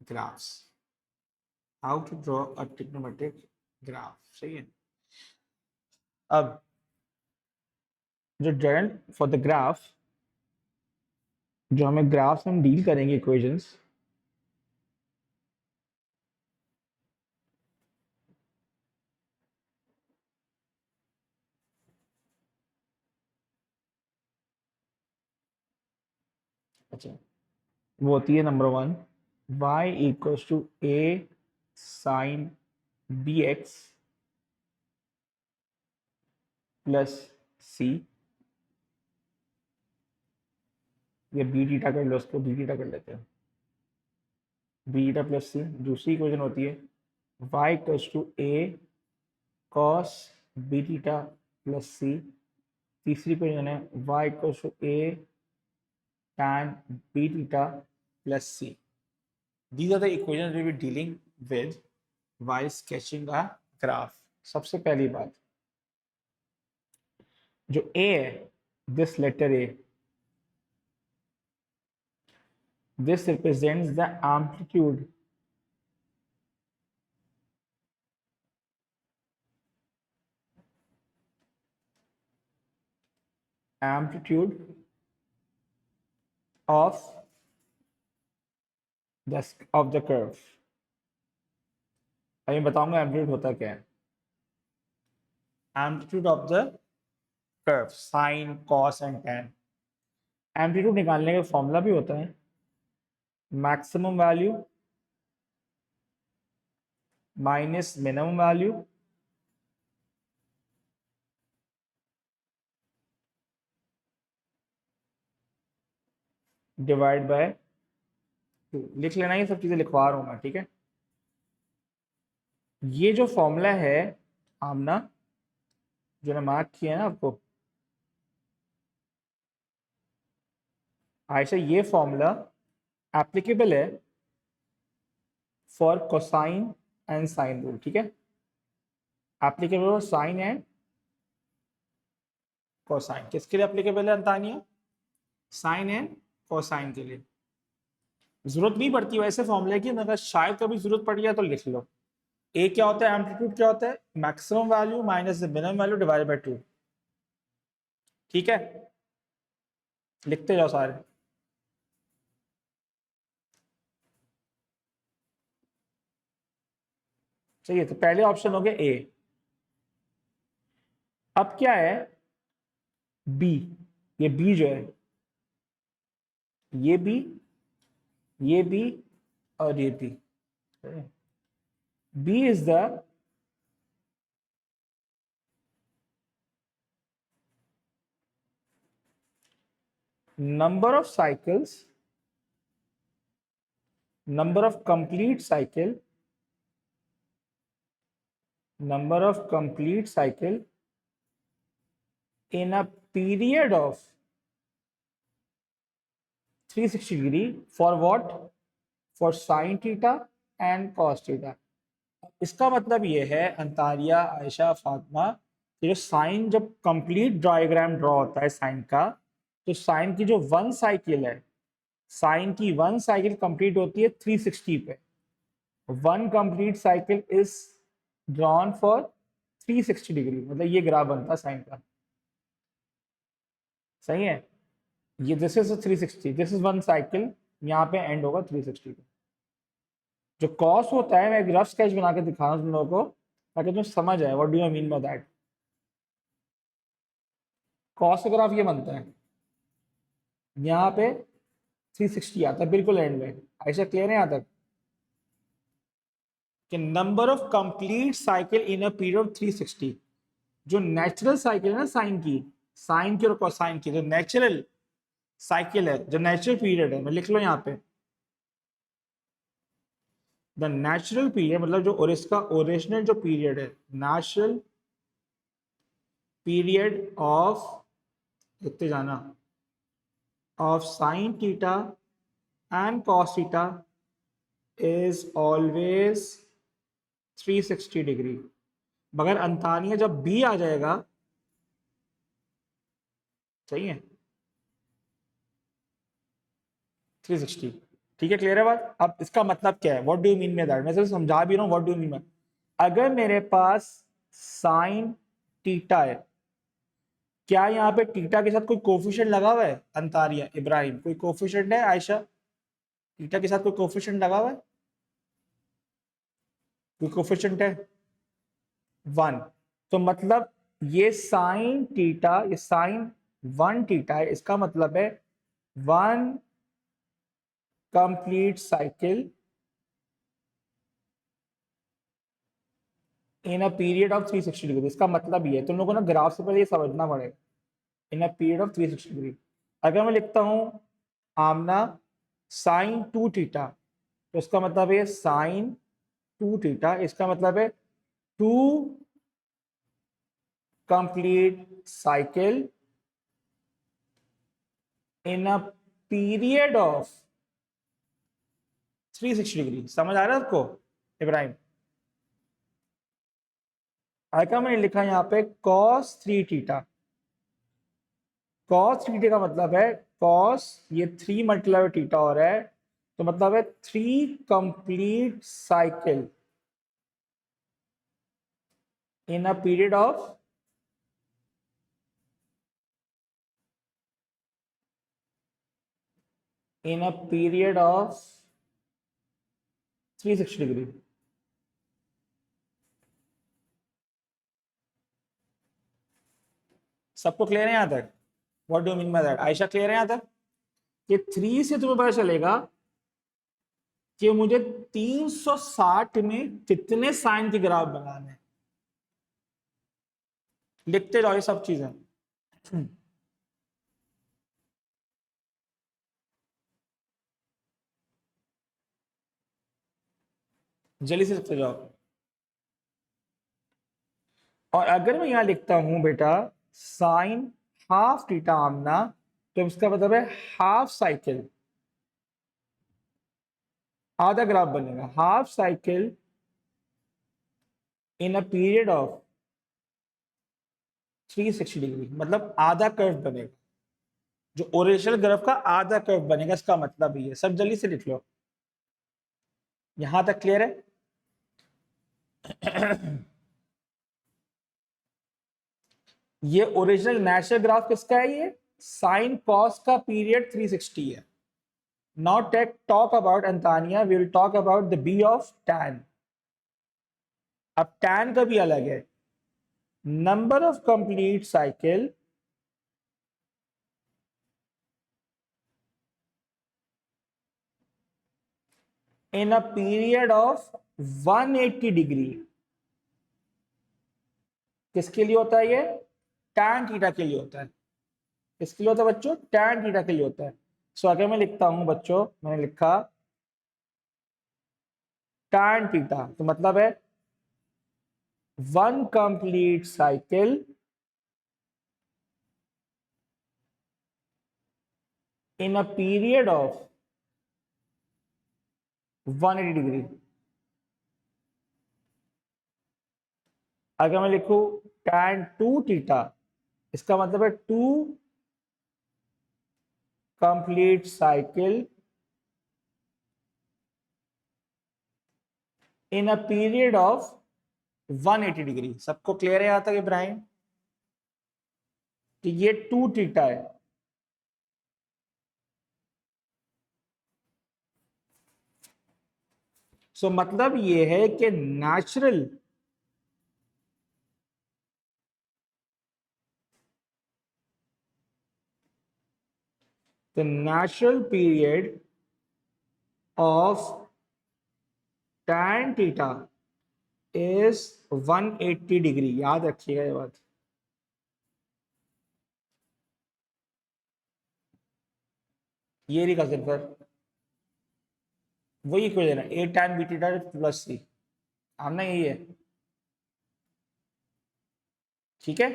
graphs. How to draw a trigonometric graph. सही है. अब जो जनरल फॉर द ग्राफ, जो हमें ग्राफ हम डील करेंगे इक्वेशंस, अच्छा, वो होती है number 1 y equals to a sine bx plus c, या बी थीटा कर लो, उसको बी थीटा कर लेते हैं, बी थीटा प्लस सी. दूसरी इक्वेशन होती है y equals to a cos b theta plus c. तीसरी इक्वेशन है y equals to a tan b theta plus c. These are the equations we will be dealing with while sketching a graph. सबसे पहली बात, जो a है, this letter a, this represents the amplitude of the curve. अभी बताऊंगा amplitude होता क्या है. Amplitude of the curve, sine cos and tan. Amplitude निकालने का फॉर्मूला भी होता है maximum value minus minimum value divide by 2. लिख लेना, ये सब चीजें लिखवा रहा हूं मैं, ठीक है. ये जो फॉर्मूला है आमना, जो ने मार्क किया है ना आपको, आयशा, ये फॉर्मूला एप्लीकेबल है for cosine and sine rule, ठीक है. Applicable for sine and cosine. किसके लिए एप्लीकेबल है अंतानिया? साइन एंड कोसाइन के लिए. जरूरत नहीं पड़ती वैसे फॉर्मूले की, अगर शायद कभी जरूरत पड़ जाए तो लिख लो. ए क्या होता है, एम्पलीट्यूड क्या होता है, maximum value minus the minimum value divided by 2. ठीक है, लिखते जाओ सारे. चलिए, तो पहले ऑप्शन हो गया ए. अब क्या है बी. ये बी जो है, ये बी, ये बी और ये B. B is the number of cycles, number of complete cycle, number of complete cycle in a period of 360 degree for what? For sin theta and cos theta. इसका मतलब ये है अंतारिया, आयशा, फातिमा, जो साइन जब complete diagram draw होता है sign का, तो साइन की जो वन साइकिल है, साइन की वन साइकिल कंप्लीट होती है 360 पे. One complete cycle is drawn for 360 degree. मतलब ये ग्राफ बनता है साइन का. सही है, ये this is 360, this is one cycle, यहाँ पे एंड होगा 360 पे. जो कॉस होता है, मैं एक रफ स्केच बना के दिखा रहा हूँ तुम लोगों को ताकि तुम समझ आए what do I mean by that. Cos का ग्राफ ये बनता है, यहाँ पे 360 आता है बिल्कुल एंड में. ऐसा क्लियर है यहाँ तक कि number of complete cycle in a period of 360. जो नेचुरल साइकिल है ना साइन की और कोसाइन की, जो नेचुरल साइकिल है, जो नेचुरल पीरियड है, मैं लिख लो यहाँ पे द नेचुरल पीरियड, मतलब जो और इसका ओरिजिनल जो पीरियड है, नेचुरल पीरियड ऑफ, लिखते जाना, of sine theta and cos theta is always 360 degree. मगर अंतानिया जब बी आ जाएगा, सही है, 360, ठीक है, क्लियर है बात। अब इसका मतलब क्या है, what do you mean by that, मैं सिर्फ समझा भी रहा हूँ what do you mean by. अगर मेरे पास साइन थीटा है, क्या यहाँ पे थीटा के साथ कोई कोफिशिएंट लगा हुआ है? अंतारिया, इब्राहिम, कोई कोफिशिएंट है? आयशा, थीटा के साथ कोई कोफिशिएंट लगा हुआ है? कोई कोफिशिएंट है? 1। तो मतलब ये साइन थीटा, ये साइन 1 थीटा है, इसका मतलब है 1 complete cycle in a period of 360 degree. इसका मतलब ये है, तुम लोगों को ना ग्राफ से पहले ये समझना पड़ेगा, इन अ पीरियड ऑफ 360 डिग्री। अगर मैं लिखता हूं आमना साइन 2 थीटा, तो इसका मतलब है साइन 2 थीटा, इसका मतलब है 2 complete cycle in a period of 360 degree. समझ आ रहा है आपको इब्राहिम? आयका मैंने लिखा यहाँ पे cos 3 थीटा। cos थीटा का मतलब है cos, ये 3 मल्टीप्लाई थीटा हो रहा है, तो मतलब है 3 complete cycle in a period of in a period of 360 degree. सबको क्लियर है यहां तक? What do mean by that? Ayesha clear है यहां तक? ये 3 से तुम्हें पता चलेगा कि मुझे 360 में कितने साइन के ग्राफ बनाने हैं। लिखते जाओ ये सब चीजें। जल्दी से लिखते जाओ। और अगर मैं यहां लिखता हूं बेटा साइन हाफ थीटा आमना, तो इसका मतलब है हाफ साइकिल, आधा ग्राफ बनेगा, half cycle in a period of 360 degree, मतलब आधा कर्व बनेगा, जो ओरिजिनल ग्राफ का आधा कर्व बनेगा, इसका मतलब ही है। सब जल्दी से लिख लो। यहां तक क्लियर है? ये ओरिजिनल नेचुरल ग्राफ किसका है? ये साइन कॉस का पीरियड 360 है। नाउ टेक टॉक अबाउट अंतानिया, we will talk about the B of tan. अब टैन का भी अलग है, number of complete cycle in a period of 180 degree. किसके लिए होता है ये? टैन थीटा के लिए होता है। किसके लिए होता है बच्चों? टैन थीटा के लिए होता है। सो अगर मैं लिखता हूं बच्चों, मैंने लिखा टैन थीटा, तो मतलब है 1 complete cycle in a period of 180 degree. अगर मैं लिखूं tan 2 थीटा, इसका मतलब है 2 complete cycle in a period of 180 degree. सबको क्लियर है यहां तक इब्राहिम? कि ये 2 थीटा है। सो मतलब ये है कि natural the natural period of tan theta is 180 degree. याद रखिएगा ये बात। ये नहीं कर सकते, वही इक्वेशन है, a tan b theta plus c, आमना यही है। ठीक है,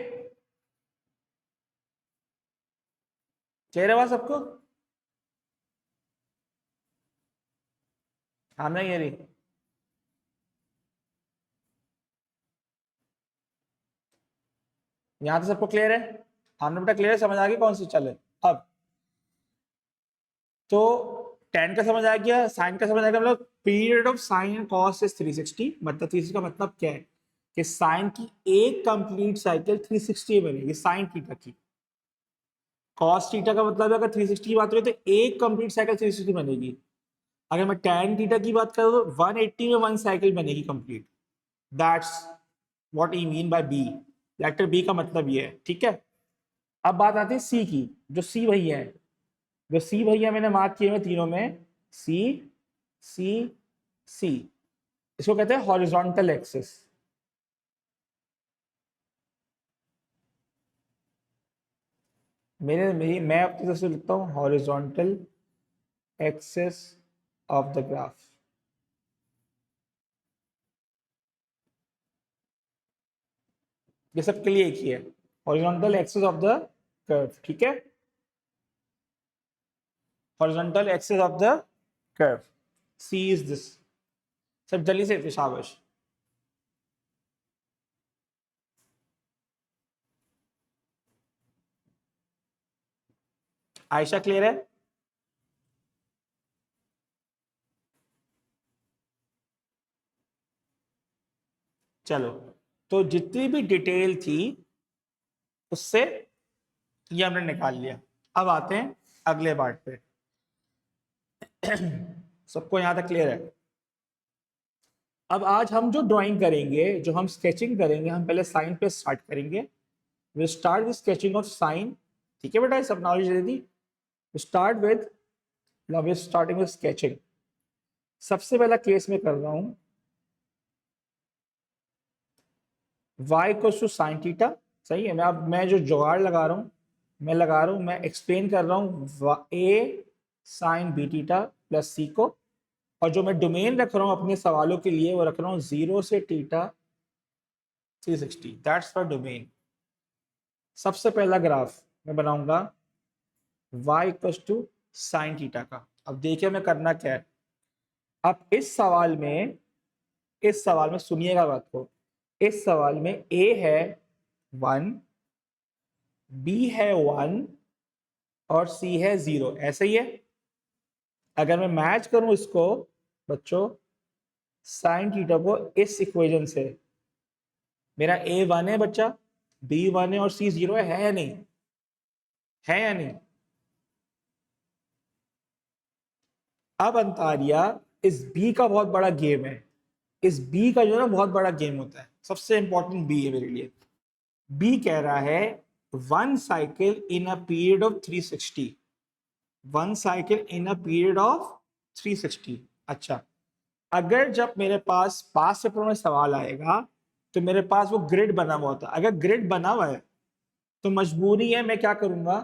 क्लियर है बात सबको? आमना ये रही। यहां तो सबको क्लियर है? आमना बेटा क्लियर है? समझ आ गई कौन सी चले अब? तो tan का समझ आ गया, sin का समझ आ गया, मतलब period of sin and cos is 360। मतलब 360 का मतलब क्या है कि sin की एक कंप्लीट साइकिल 360 बनेगी sin थीटा की। cos थीटा का मतलब है अगर 360 की बात करें तो एक कंप्लीट साइकिल 360 बनेगी। अगर मैं tan थीटा की बात करूं तो 180 में वन साइकिल बनेगी complete. That's what I mean by B. Letter B का मतलब ये है, ठीक है। अब बात आती है सी की। जो सी भैया है, जो सी भैया मैंने मार्क किए हुए तीनों में, सी सी सी, इसको कहते हैं हॉरिजॉन्टल एक्सिस। मैं अपनी तरफ से लिखता हूँ horizontal axis of the graph. ये सबके लिए एक ही है, horizontal axis of the curve, ठीक है। Horizontal axis of the curve, C is this. सब जल्दी से शाबाश। आयशा क्लियर है? चलो, तो जितनी भी डिटेल थी उससे ये हमने निकाल लिया। अब आते हैं अगले पार्ट पे। सबको यहां तक क्लियर है? अब आज हम जो ड्राइंग करेंगे, जो हम स्केचिंग करेंगे, हम पहले साइन पे स्टार्ट करेंगे। We start with sketching of sine. ठीक है बेटा, सब नॉलेज दे दी। Start with, now we starting with sketching. सबसे पहला केस में कर रहा हूं y equals to sine theta. सही है। मैं जो जुगाड़ लगा रहा हूं, मैं एक्सप्लेन कर रहा हूं a sine B theta plus C को। और जो मैं डोमेन रख रहा हूं अपने सवालों के लिए, वो रख रहा हूं 0 से थीटा 360। That's for domain. सबसे पहला ग्राफ मैं बनाऊंगा y equals to sine theta का। अब देखिए मैं करना क्या है। अब इस सवाल में सुनिएगा बात को। इस सवाल में a है 1, b है 1 और c है 0, ऐसे ही है। अगर मैं मैच करूं इसको बच्चों, साइन थीटा को इस इक्वेशन से, मेरा a 1 है बच्चा, b 1 है और c 0 है या नहीं? है या नहीं? अब अंतारिया, इस b का बहुत बड़ा गेम है। इस b का जो है ना बहुत बड़ा गेम होता है। सबसे इंपॉर्टेंट b है मेरे लिए। b कह रहा है one cycle in a period of 360। One cycle in a period of 360। अच्छा, अगर जब मेरे पास पास पेपर में सवाल आएगा तो मेरे पास वो ग्रिड बना हुआ होता है। अगर ग्रिड बना हुआ है तो मजबूरी है मैं क्या करूंगा,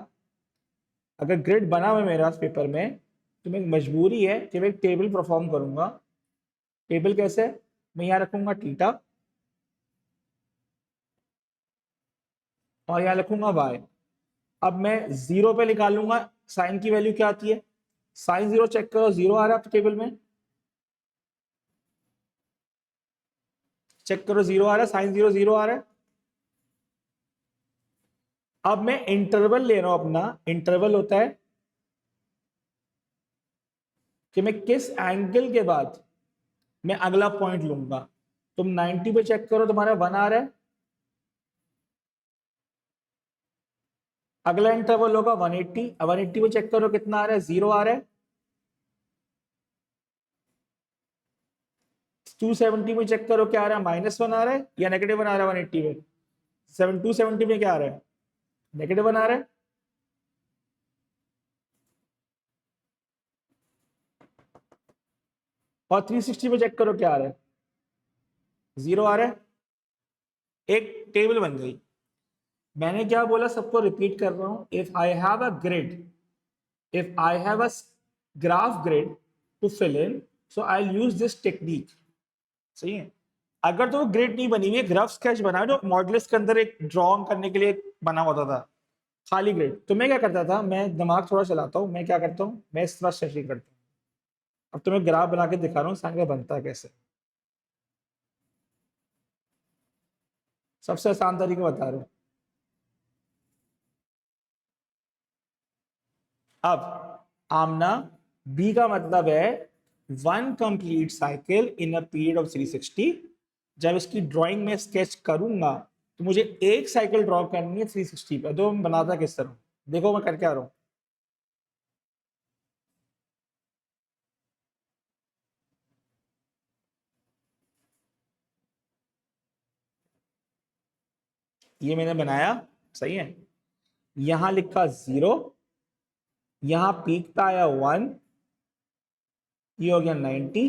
अगर ग्रिड बना हुआ है मेरे पास पेपर में तो मैं मजबूरी है कि मैं एक टेबल परफॉर्म करूंगा। टेबल कैसे? मैं यहाँ रखूंगा थीटा और यहाँ रखूंगा वाई। अब मैं 0 पे निकालूंगा साइन की वैल्यू क्या आती है। साइन 0 चेक करो, 0 आ रहा है टेबल में। चेक करो, 0 आ रहा है, साइन 0 0 आ रहा है। अब मैं इंटरवल ले रहा हूं अपना। इंटरवल होता है कि मैं किस एंगल के बाद मैं अगला पॉइंट लूंगा। तुम 90 पे चेक करो, तुम्हारा 1 आ रहा है। अगला इंटरवल होगा 180। 180 पे चेक करो कितना आ रहा है, 0 आ रहा है। 270 में चेक करो क्या आ रहा है, -1 आ रहा है या -1 आ रहा है 180 में। 270 में क्या आ रहा है, -1 आ रहा है। और 360 पे चेक करो क्या आ रहा है, 0 आ रहा है। एक टेबल बन गई। मैंने क्या बोला, सबको रिपीट कर रहा हूं। If I have a grid, if I have a graph grid to fill in, so I'll use this technique। सही है। अगर तो ग्रिड नहीं बनी हुई है, ग्राफ स्केच बना है जो मॉडल्स के अंदर एक ड्रॉ करने के लिए बना होता था, खाली ग्रिड, तो मैं क्या करता था, मैं दिमाग थोड़ा चलाता हूँ। मैं क्या करता हूँ, मैं इस तरह स्केचिंग करता हूँ। अब तो मैं ग्राफ बना के दिखा रहा हूँ साइन का बनता है कैसे। सबसे आसान तरीका बता रहा हूँ। अब आमना बी का मतलब है one complete cycle in a period of 360। जब इसकी ड्राइंग में स्केच करूंगा तो मुझे एक साइकिल ड्रॉ करनी है 360 पे। तो मैं बनाता किस तरह, देखो मैं करके आ रहा हूं। ये मैंने बनाया, सही है। यहां लिखा 0, यहां पीक पे आया 1, ये हो गया 90,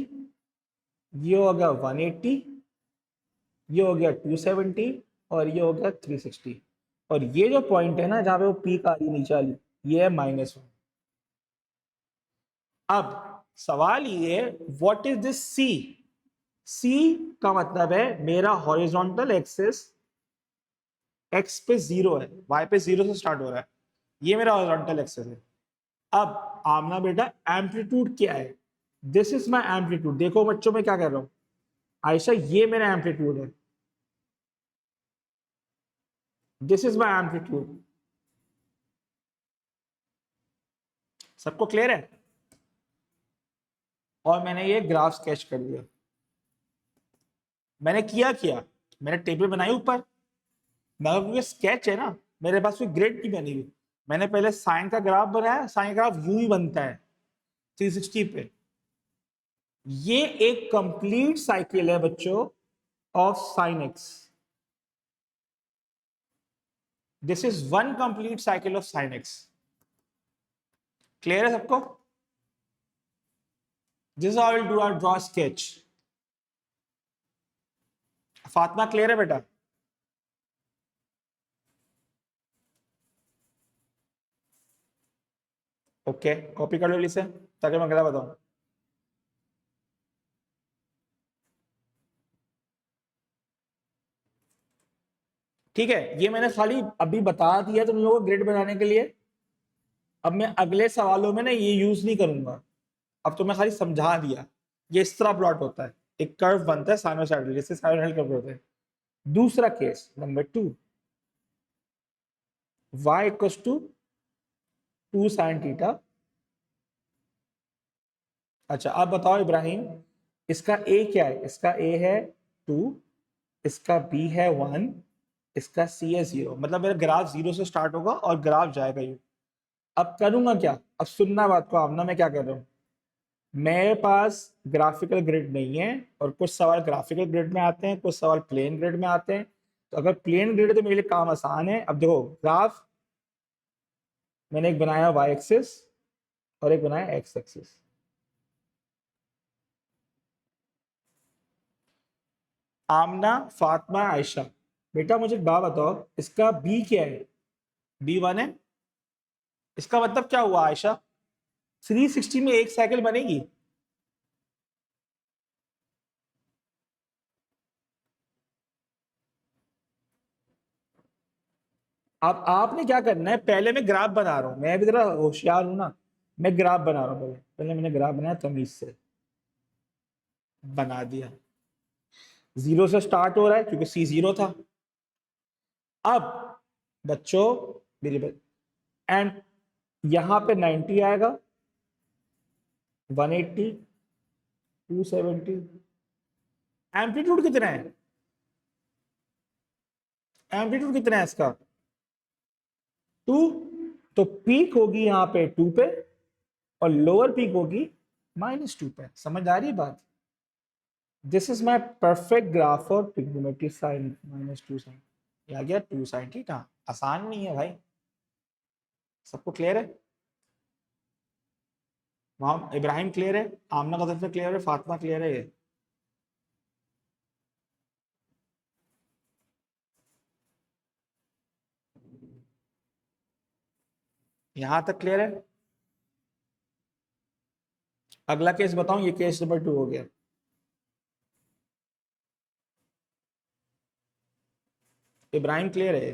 ये हो गया 180, ये हो गया 270 और ये हो गया 360। और ये जो पॉइंट है ना जहां पे वो पीक आ रही है नीचे वाली, ये है -1। अब सवाल ये है व्हाट इज दिस सी। सी का मतलब है मेरा हॉरिजॉन्टल एक्सिस एक्स पे 0 है, वाई पे 0 से स्टार्ट हो रहा है, ये मेरा हॉरिजॉन्टल एक्सिस है। अब आमना बेटा एम्पलीट्यूड क्या है, दिस इज माई एम्पलीट्यूड। देखो बच्चों मैं क्या कर रहा हूं, आयशा ये मेरा एम्पलीट्यूड है, दिस इज माई एम्पलीट्यूड। सबको क्लियर है? और मैंने ये ग्राफ स्केच कर दिया। मैंने किया मैंने टेबल बनाई ऊपर, मगर क्योंकि स्केच है ना, मेरे पास कोई ग्रिड नहीं बनी हुई। मैंने पहले साइन का ग्राफ बनाया, साइन ग्राफ यूं ही बनता है 360 पे। ये एक कंप्लीट साइकिल है बच्चों of sine x. This is one complete cycle of sine x. Clear है सबको? This I will do or draw sketch. Fatima clear है बेटा? ओके, कॉपी कर लो इसे ताकि मैं अगला बताऊं। ठीक है, ये मैंने खाली अभी बता दिया तुम लोगों को ग्रिड बनाने के लिए। अब मैं अगले सवालों में ना ये यूज नहीं करूंगा, अब तो मैं खाली समझा दिया। ये इस तरह प्लॉट होता है, एक कर्व बनता है साइनोसॉइडल, जैसे साइनोसॉइडल कर्व होते हैं। दूसरा case number 2, y equals to 2 sin theta. अच्छा अब बताओ इब्राहिम, इसका a क्या है? इसका a है 2, इसका b है 1, इसका c है 0। मतलब मेरा ग्राफ 0 से स्टार्ट होगा और ग्राफ जाएगा यू। अब करूंगा क्या, अब सुनना बात को आमना, मैं क्या कर रहा हूं। मेरे पास ग्राफिकल ग्रिड नहीं है, और कुछ सवाल ग्राफिकल ग्रिड में आते हैं, कुछ सवाल प्लेन ग्रिड में आते हैं। तो अगर प्लेन ग्रिड है तो मेरे लिए काम आसान है। अब देखो ग्राफ मैंने एक बनाया y एक्सिस और एक बनाया x एक्सिस। आमना, फातिमा, आयशा, बेटा मुझे एक बात बताओ, इसका b क्या है? b1 है। इसका मतलब क्या हुआ आयशा, 360 में एक साइकिल बनेगी? अब आपने क्या करना है, पहले मैं ग्राफ बना रहा हूं, मैं भी जरा होशियार हूं ना। मैं ग्राफ बना रहा हूं, पहले पहले मैंने ग्राफ बनाया तमीज से, बना दिया। 0 से स्टार्ट हो रहा है क्योंकि c 0 था। अब बच्चों मेरी बात, एंड यहां पे 90 आएगा, 180, 270। एम्पलीट्यूड कितना है? एम्पलीट्यूड कितना है इसका? 2। तो पीक होगी यहाँ पे 2 पे और लोअर पीक होगी -2 पे। समझ आ रही है बात? This is my perfect graph for trigonometry sine -2 sine. ये आ गया 2 साइन थीटा। आसान नहीं है भाई, सबको क्लियर है? वहां इब्राहिम क्लियर है, आमना का तरफ से क्लियर है, फातिमा क्लियर है? ये यहां तक क्लियर है? अगला केस बताऊं, ये केस नंबर 2 हो गया। इब्राहिम क्लियर है?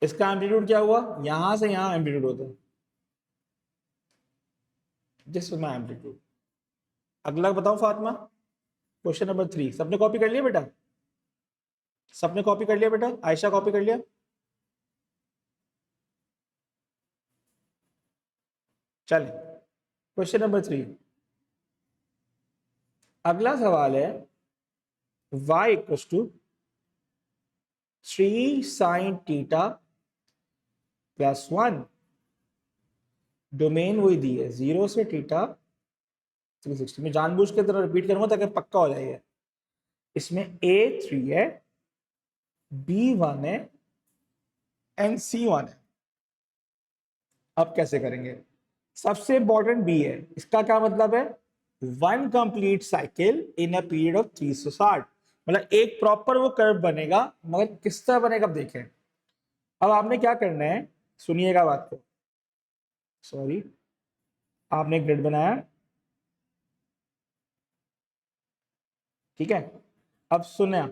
इसका एम्पलीट्यूड क्या हुआ, यहां से यहां एम्पलीट्यूड होता है। This is my amplitude. अगला बताऊं फातिमा, क्वेश्चन नंबर 3। सबने कॉपी कर लिया बेटा? सबने कॉपी कर लिया बेटा? आयशा कॉपी कर लिया? चलें, क्वेश्चन नंबर 3। अगला सवाल है y equals to 3 sin theta plus 1, domain वही दी है 0 से थीटा 360। मैं जानबूझ के तरह रिपीट करूंगा ताकि पक्का हो जाएगा। इसमें a 3 है, b 1 है एंड c 1 है। अब कैसे करेंगे? सबसे इंपॉर्टेंट b है। इसका क्या मतलब है? 1 complete cycle in a period of 360, मतलब एक प्रॉपर वो कर्व बनेगा, मगर किस तरह बनेगा अब देखें। अब आपने क्या करना है, सुनिएगा बात को। सॉरी, आपने एक ग्रिड बनाया, ठीक है। अब सुना,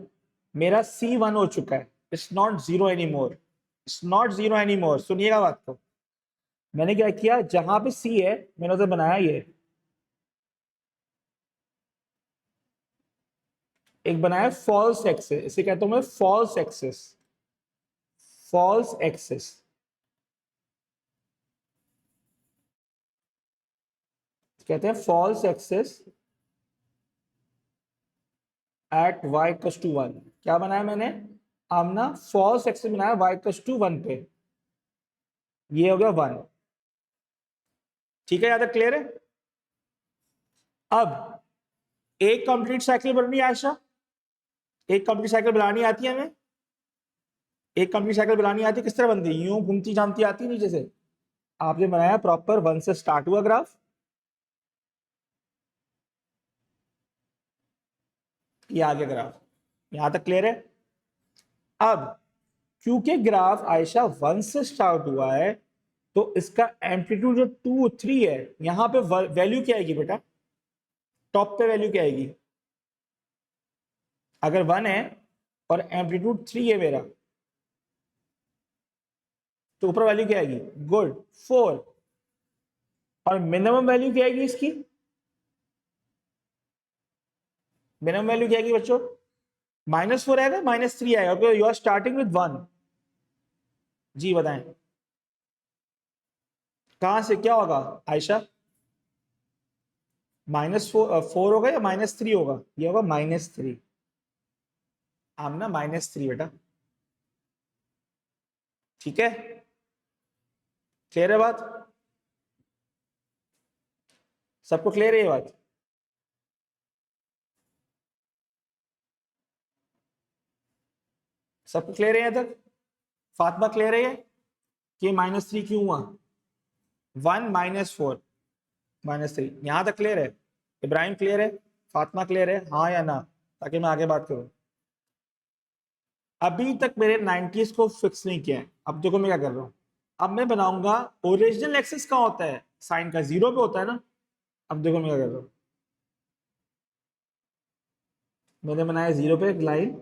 मेरा C1 हो चुका है, it's not zero any more, it's not zero any more. सुनिएगा बात को। मैंने क्या किया, जहां पे C है मैंने उसे बनाया ये, एक बनाया फॉल्स एक्सिस, इसे कहता हूं मैं फॉल्स एक्सिस, फॉल्स एक्सिस। कहते हैं false axis at y equals to 1। क्या बनाया मैंने? आमना फॉल्स एक्सिस बनाया y इक्वल्स टू 1 पे, ये हो गया 1। ठीक है, याद है, क्लियर है। अब एक कंप्लीट साइकिल बननी है आयशा, एक कंप्लीट साइकिल बनानी आती है हमें, एक कंप्लीट साइकिल बनानी आती है। किस तरह बनती है? यूं घूमती जामती आती है नीचे से। आपने बनाया प्रॉपर 1 से स्टार्ट हुआ ग्राफ, ये आगे ग्राफ, यहां तक क्लियर है। अब क्योंकि ग्राफ आयशा 1 से स्टार्ट हुआ है, तो इसका एम्पलीट्यूड जो 2 3 है, यहां पे वैल्यू क्या आएगी बेटा? टॉप पे वैल्यू क्या आएगी? अगर 1 है और एम्पलीट्यूड 3 है मेरा, तो ऊपर वैल्यू क्या आएगी? गुड, 4। और मिनिमम वैल्यू क्या आएगी इसकी? मिनिमम वैल्यू क्या आएगी बच्चों? -4 आएगा, -3 आएगा। You are starting with 1। जी बताएं, कहां से क्या होगा आयशा? -4 होगा या -3 होगा? ये होगा -3। आमना -3 बेटा, ठीक है, क्लियर है बात? सबको क्लियर है ये बात? सबको क्लियर है यहाँ तक? फातिमा क्लियर है कि -3 क्यों हुआ? 1 -4 -3, यहां तक क्लियर है? इब्राहिम क्लियर है? फातिमा क्लियर है, हाँ या ना, ताकि मैं आगे बात करूं। अभी तक मेरे 90s को फिक्स नहीं किया है। अब देखो मैं क्या कर रहा हूं, अब मैं बनाऊंगा ओरिजिनल एक्सिस कहां होता है, साइन का 0 पे होता है ना। अब देखो मैं क्या कर रहा हूं, मैंने बनाया 0 पे एक लाइन,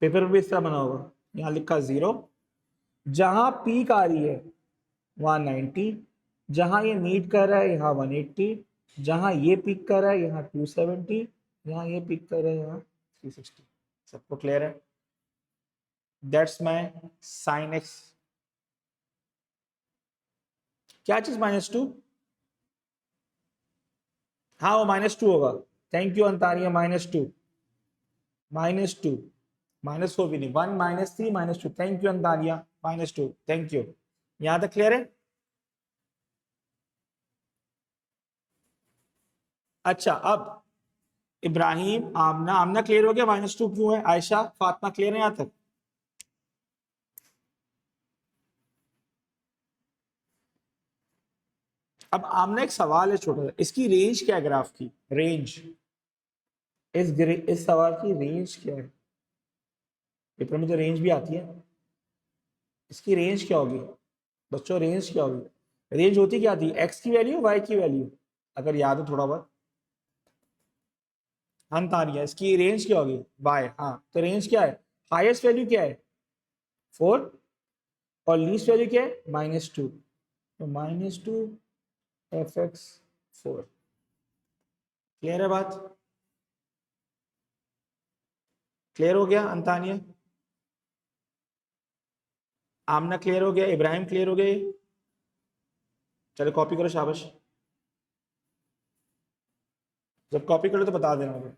पेपर पे भी इस तरह बना होगा, यहाँ लिखा 0, जहां पीक आ रही है वहां 90, जहां ये मीट कर रहा है यहाँ 180, जहां ये पीक कर रहा है यहाँ 270, जहां ये पीक कर रहा है यहाँ 360। सबको क्लियर है? That's my sine x. क्या चीज -2? हाँ वो -2 होगा। थैंक यू अंतारिया, -2, -2, -4 भी नहीं, 1 -3 -2। थैंक यू अंतारिया, -2, थैंक यू। यहां तक क्लियर है? अच्छा, अब इब्राहिम, आमना, आमना क्लियर हो गया -2 क्यों है? आयशा, फातिमा क्लियर है यहां तक? अब आमना एक सवाल है छोटा सा, इसकी रेंज क्या है ग्राफ की? रेंज, इस सवाल की रेंज क्या है? पेपर में तो रेंज भी आती है, इसकी रेंज क्या होगी बच्चों? रेंज क्या होगी? रेंज होती क्या थी? एक्स की वैल्यू, वाई की वैल्यू, अगर याद हो थोड़ा बहुत। हम तानिया, इसकी रेंज क्या होगी? वाई। हाँ, तो रेंज क्या है? हाईएस्ट वैल्यू क्या है? 4, और लीस्ट वैल्यू क्या है? -2। तो -2 fx 4। क्लियर है बात? क्लियर हो गया अंतानिया? आमना क्लियर हो गया? इब्राहिम क्लियर हो गया? चलो कॉपी करो, शाबाश। जब कॉपी करो तो बता देना मुझे।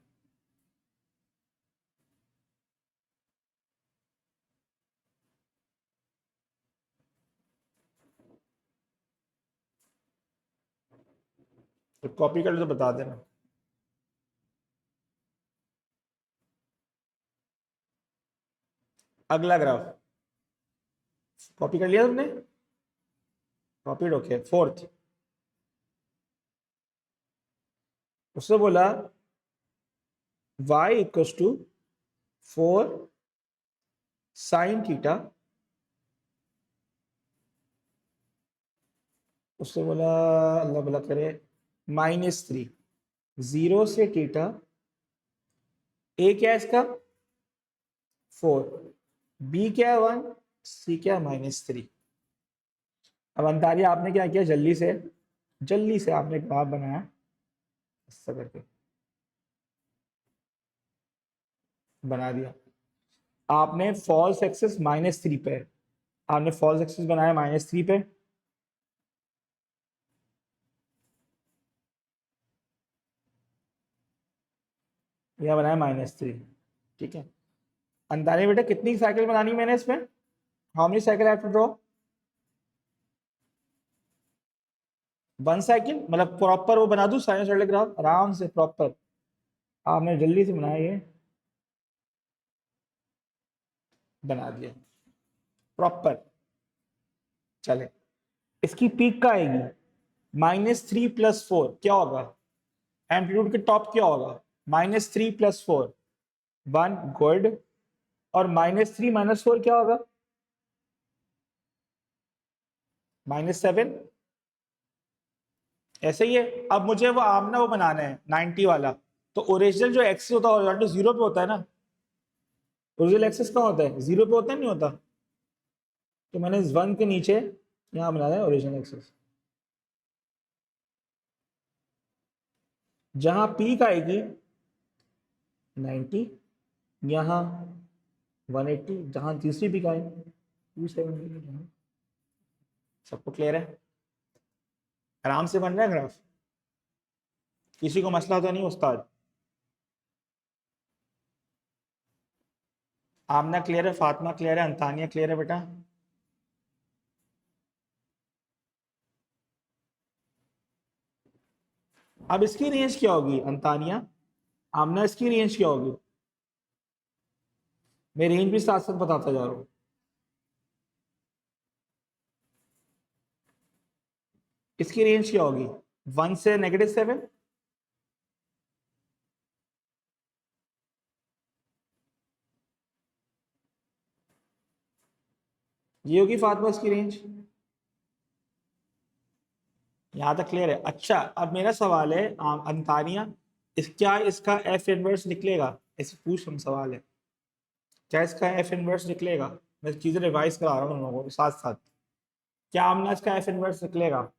जब कॉपी करो तो बता देना। अगला ग्राफ कॉपी कर लिया तुमने? Copy okay. फोर्थ, उससे बोला y equals to 4 sine theta, उससे बोला अल्लाह भला करे -3, 0 से थीटा, a क्या है इसका 4, b क्या है 1, c क्या है -3। अब अंतारिया आपने क्या किया, जल्दी से आपने ग्राफ बनाया ऐसा करके बना दिया। आपने फॉल्स एक्सिस -3 पे, आपने फॉल्स एक्सिस बनाया -3 पे, यह बनाया -3। ठीक है, अंतारिया बेटा कितनी साइकिल बनानी मैंने इसमें, how many cycle have to draw, 1 cycle, मतलब प्रॉपर वो बना दूं साइनसॉइडल ग्राफ आराम से प्रॉपर। आपने जल्दी से बनाया, ये बना दिया प्रॉपर। चले, इसकी पीक का आएगी -3 + 4 क्या होगा, एम्पलीट्यूड के टॉप क्या होगा, -3 + 4 1 गुड, और -3 - 4 क्या होगा -7, ऐसे ही है। अब मुझे वो आमना वो बनाना है 90 वाला, तो ओरिजिनल जो एक्सिस होता है हॉरिजॉन्टल 0 पे होता है ना, ओरिजिनल एक्सिस कहाँ होता है 0 पे होता है, नहीं होता, तो मैंने इस 1 के नीचे यहाँ बनाया है ओरिजिनल एक्सिस। जहां पीक आएगी 90, यहाँ 180, जहां तीसरी पीक आएगी 270। सबको क्लियर है, आराम से बन रहा है ग्राफ, किसी को मसला तो नहीं उस्ताद? आमना क्लियर है, फातिमा क्लियर है, अंतानिया क्लियर है बेटा? अब इसकी रेंज क्या होगी अंतानिया, आमना इसकी रेंज क्या होगी, मैं रेंज भी साथ साथ बताता जा रहा हूँ। इसकी रेंज क्या होगी 1 से -7, ये होगी फातिमा इसकी रेंज। यहां तक क्लियर है? अच्छा, अब मेरा सवाल है अंतानिया, क्या इसका एफ इनवर्स निकलेगा, ऐसे पूछ हम सवाल है, क्या इसका एफ इनवर्स निकलेगा? मैं चीजें रिवाइज करा रहा हूँ उन लोगों को साथ साथ। क्या आमना इसका एफ इनवर्स निकलेगा?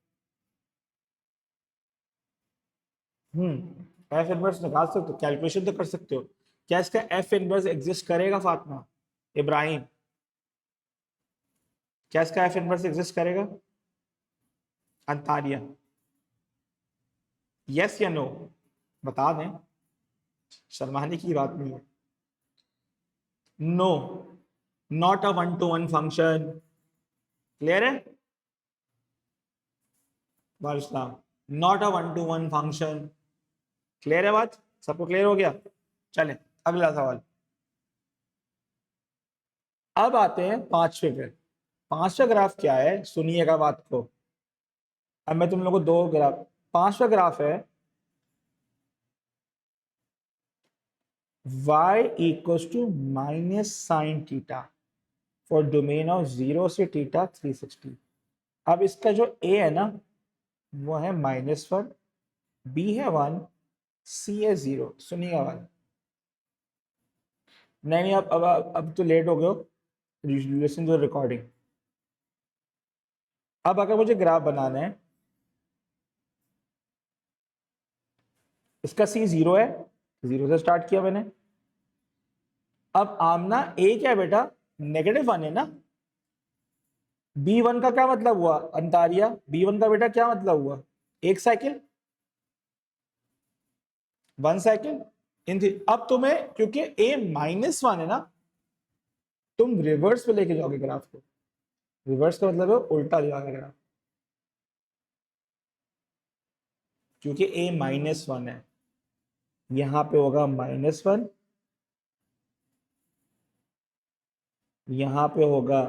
एफ इनवर्स निकाल सकते हो, कैलकुलेशन तो कर सकते हो। क्या इसका एफ इनवर्स एग्जिस्ट करेगा फातिमा, इब्राहिम, क्या इसका एफ इनवर्स एग्जिस्ट करेगा, अंतारिया, यस या नो, बता दें, शर्माने की बात नहीं है। No, not a 1-to-1 function, clear है? वालेकुम, not a 1-to-1 function, clear है बात, सबको क्लियर हो गया? चलें अगला सवाल। अब आते हैं पांचवे पे। पांचवा ग्राफ क्या है, सुनिएगा बात को। अब मैं तुम लोगों को दो ग्राफ, पांचवा ग्राफ है y equals to -sin theta for domain of 0 से थीटा 360। अब इसका जो a है ना वो है -1, b है 1, c है 0। सुनिएगा बात, नहीं अब तो लेट हो गए हो, लिसन टू रिकॉर्डिंग। अब अगर मुझे ग्राफ बनाना है, इसका c 0 है, 0 से स्टार्ट किया मैंने। अब आमना a क्या है बेटा, -1 है ना, B1 का क्या मतलब हुआ अंतारिया? B1 का बेटा क्या मतलब हुआ? 1 साइकिल, 1 साइकिल इन अब तुम्हें क्योंकि A-1 है ना, तुम रिवर्स पे लेके जाओगे ग्राफ को। रिवर्स का मतलब है उल्टा ले जाओगे ग्राफ, क्योंकि A-1 है, यहां पे होगा -1, यहां पे होगा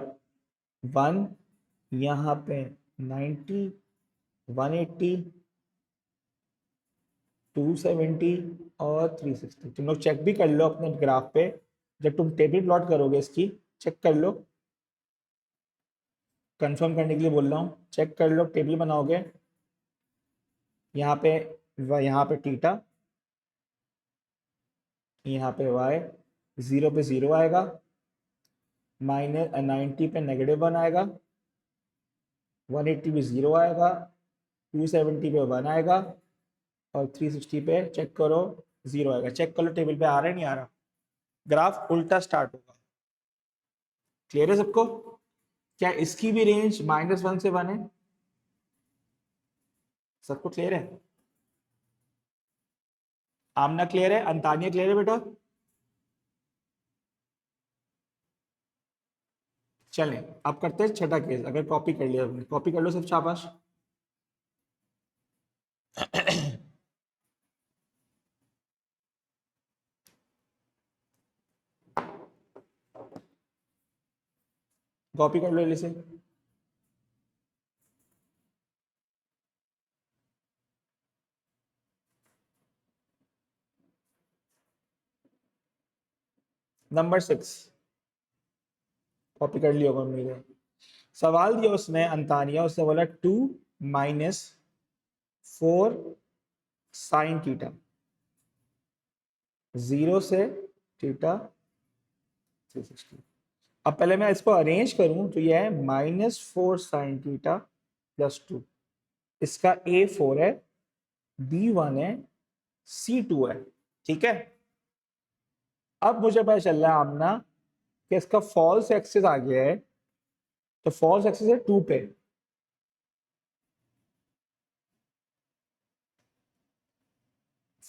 1, यहां पे 90, 180, 270 और 360। तुम लोग चेक भी कर लो अपने ग्राफ पे, जब तुम टेबल प्लॉट करोगे इसकी, चेक कर लो, कंफर्म करने के लिए बोल रहा हूँ, चेक कर लो, टेबल बनाओगे यहाँ पे, यहाँ पे थीटा, यहाँ पे वाई, 0 पे 0 आएगा, -90 पे -1 आएगा, 180 पे 0 आएगा, 270 पे 1 आएगा, और 360 पे चेक करो 0 आएगा। चेक कर लो टेबल पे आ रहा है नहीं आ रहा, ग्राफ उल्टा स्टार्ट होगा। क्लियर है सबको? क्या इसकी भी रेंज -1 से 1 है? सबको क्लियर है? आमना क्लियर है? अंतानिया क्लियर है बेटा? चलें अब करते हैं छठा केस। अगर कॉपी कर लिया आपने, कॉपी कर लो सब शाबाश। कॉपी कर लो इसे। नंबर 6 कॉपी कर लिया होगा उम्मीद है। सवाल दिया उसने अंतानिया, उसने बोला 2 - 4 साइन थीटा, 0 से थीटा 360। अब पहले मैं इसको अरेंज करूं तो यह है -4 साइन थीटा +2, इसका A4 है, B1 है, C2 है। ठीक है, अब मुझे पता चल रहा है आमना कि इसका फॉल्स एक्सिस आ गया है, तो फॉल्स एक्सिस है 2 पे,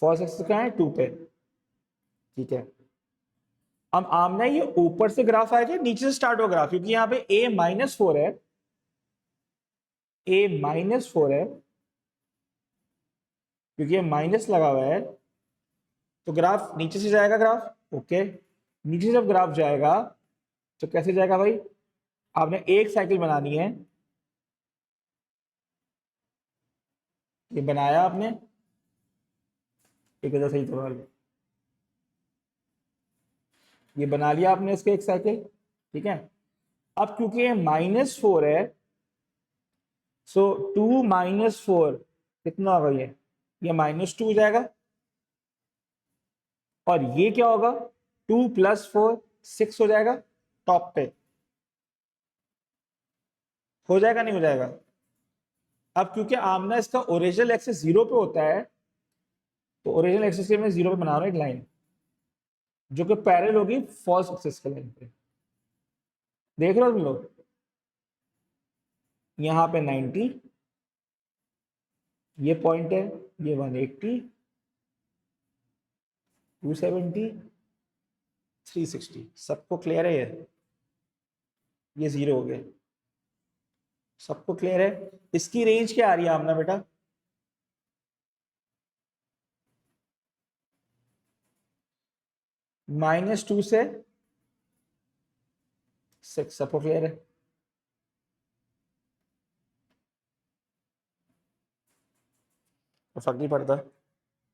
फॉल्स एक्सिस कहाँ है? 2 पे। ठीक है, अब आमना ये ऊपर से ग्राफ आएगा नीचे से स्टार्ट हो ग्राफ, क्योंकि यहाँ पे A-4 है, A-4 है, क्योंकि ये माइनस लगा हुआ है, तो ग्राफ नीचे से जाएगा ग्राफ। ओके, नीचे जब ग्राफ जाएगा तो कैसे जाएगा भाई? आपने एक साइकिल बनानी है, ये बनाया आपने, एक सही सवाल, ये बना लिया आपने इसके एक साइकिल। ठीक है, अब क्योंकि ये -4 है, सो 2 - 4 कितना होगा? ये -2 हो जाएगा, और ये क्या होगा? 2 + 4 6 हो जाएगा टॉप पे। हो जाएगा नहीं हो जाएगा? अब क्योंकि आमना इसका ओरिजिनल एक्सिस 0 पे होता है, तो ओरिजिनल एक्सिस के मैं 0 पे बना रहा हूं एक लाइन, जो कि पैरेलल होगी फॉल्स एक्सिस के लाइन पे। देख रहे हो तुम लोग? यहाँ पे 90, ये पॉइंट है, ये 180, 270, 360। सबको क्लियर है? ये 0 हो गया। सबको क्लियर है? इसकी रेंज क्या आ रही है आमना बेटा? -2 से 6। सबको क्लियर है? तो फर्क नहीं पड़ता,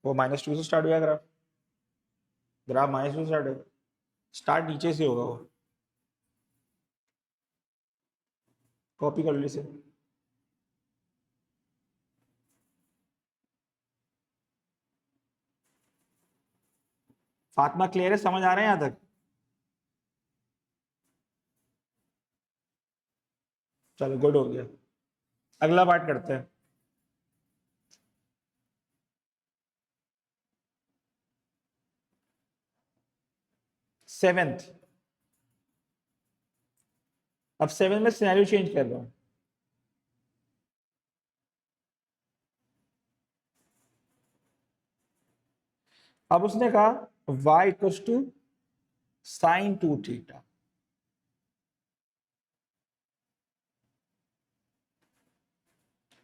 वो -2 से स्टार्ट हुआ ग्राफ, ग्राफ -2 से स्टार्ट होगा, स्टार्ट नीचे से होगा वो। कॉपी कर लो इसे। फातिमा क्लियर है? समझ आ रहा है यहां तक? चलो गुड हो गया, अगला पार्ट करते हैं। सेवेंथ, अब 7 में सिनेरियो चेंज कर रहा हूं। अब उसने कहा y equals to sine 2 theta.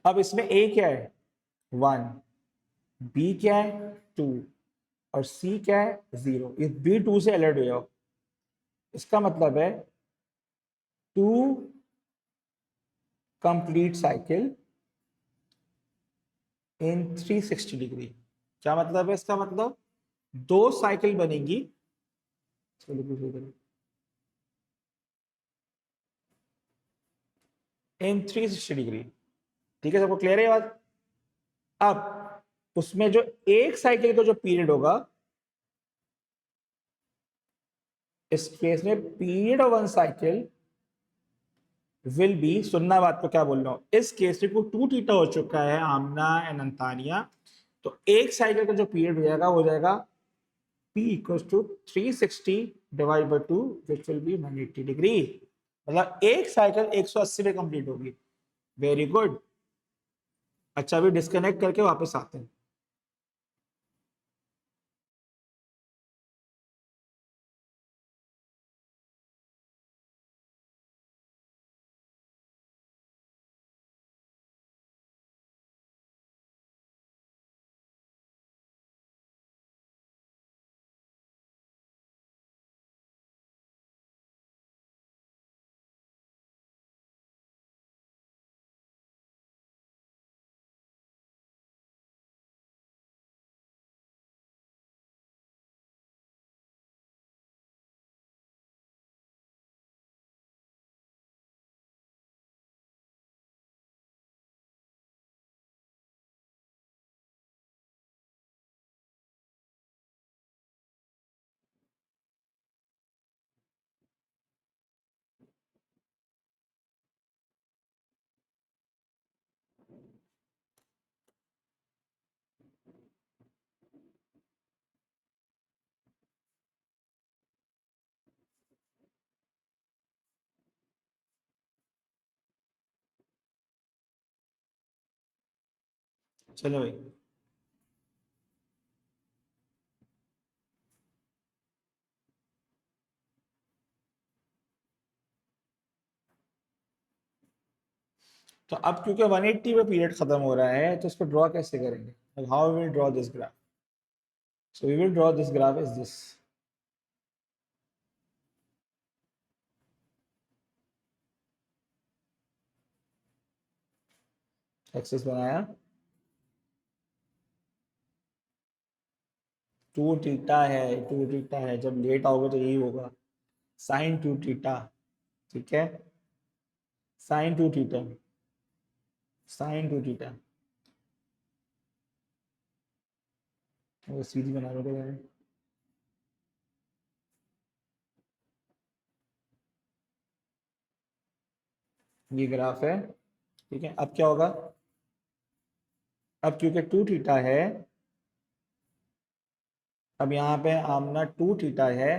अब इसमें a क्या है 1, b क्या है 2 और c क्या है 0। इस b 2 से अलर्ट हो जाओ। इसका मतलब है 2 कंप्लीट साइकिल इन 360 डिग्री। क्या मतलब है इसका मतलब 2 साइकिल बनेगी। इन 360 डिग्री। ठीक है, सबको क्लियर है ये बात। अब उसमें जो एक साइकिल का जो पीरियड होगा, इस केस में period of one cycle will be, सुनना बात को क्या बोल रहा हूं, इस केस में को 2 थीटा हो चुका है आमना एंड अंतानिया, तो एक साइकिल का जो पीरियड हो जाएगा हो जाएगा p equals to 360 divide by 2 which will be 180 degree. मतलब एक साइकिल 180 पे कंप्लीट होगी। Very good. अच्छा, अभी डिस्कनेक्ट करके वापस आते हैं। चलो भाई, तो अब क्योंकि 180 पे पीरियड खत्म हो रहा है, तो इसको ड्रॉ कैसे करेंगे? How will draw this graph? So we will draw this graph is this. Axes बनाया, 2 थीटा है, 2 थीटा है, जब लेट आओगे तो यही होगा, साइन 2 थीटा। ठीक है, साइन 2 थीटा, साइन 2 थीटा। वो सीधी बना लो, ये ग्राफ है। ठीक है, अब क्या होगा? अब क्योंकि 2 थीटा है, अब यहाँ पे आमना 2 थीटा है,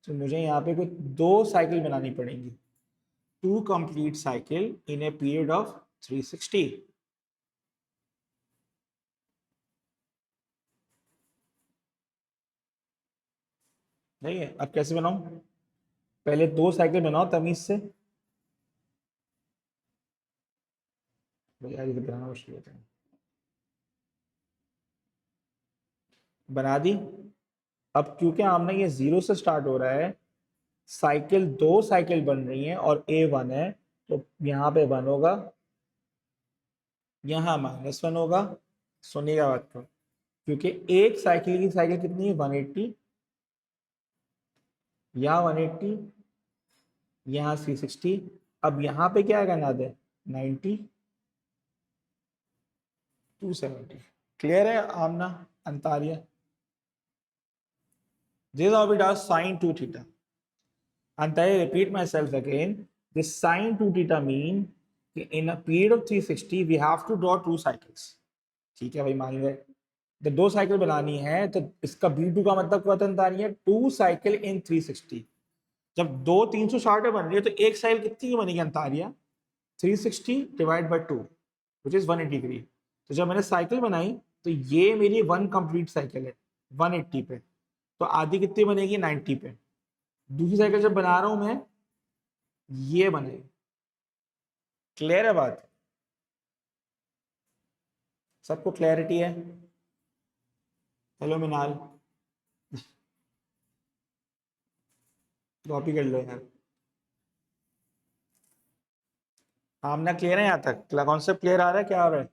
तो मुझे यहाँ पे कुछ 2 साइकिल बनानी पड़ेंगी। 2 complete cycle in a period of 360। नहीं है? अब कैसे बनाऊं? पहले 2 साइकिल बनाओ तमीज से। यार ये तो बनाना मुश्किल होता है। बना दी। अब क्योंकि आमना ये 0 से स्टार्ट हो रहा है, साइकिल 2 साइकिल बन रही है और A1 है, तो यहाँ पे 1 होगा, यहाँ -1 होगा। सुनिएगा बात को, क्योंकि एक साइकिल की साइकिल कितनी है 180, यहाँ 180, यहाँ 360। अब यहाँ पे क्या आएगा नादे 90, 270। क्लियर है आमना अंतारिया? This is how we do sin 2 theta. And I repeat myself again. This sin 2 theta mean in a period of 360 we have to draw 2 cycles. ठीक है भाई, मान गए। जब 2 साइकिल बनानी है तो इसका B2 का मतलब क्या होता है? 2 साइकिल इन 360। जब दो 360 पे बन रही है तो एक साइकिल कितनी की बनेगी अंतारिया? 360 divide by 2 which is 180 degree. तो जब मैंने साइकिल बनाई तो ये मेरी वन कंप्लीट साइकिल है 180 पे, तो आधी कितनी बनेगी? 90 पे। दूसरी साइकिल जब बना रहा हूं मैं, ये बनेगी। क्लियर है बात? सबको क्लैरिटी है? हेलो मिनाल, कॉपी कर लो यार। आमना क्लियर है यहाँ तक? कॉन्सेप्ट क्लियर आ रहा है? क्या हो रहा है?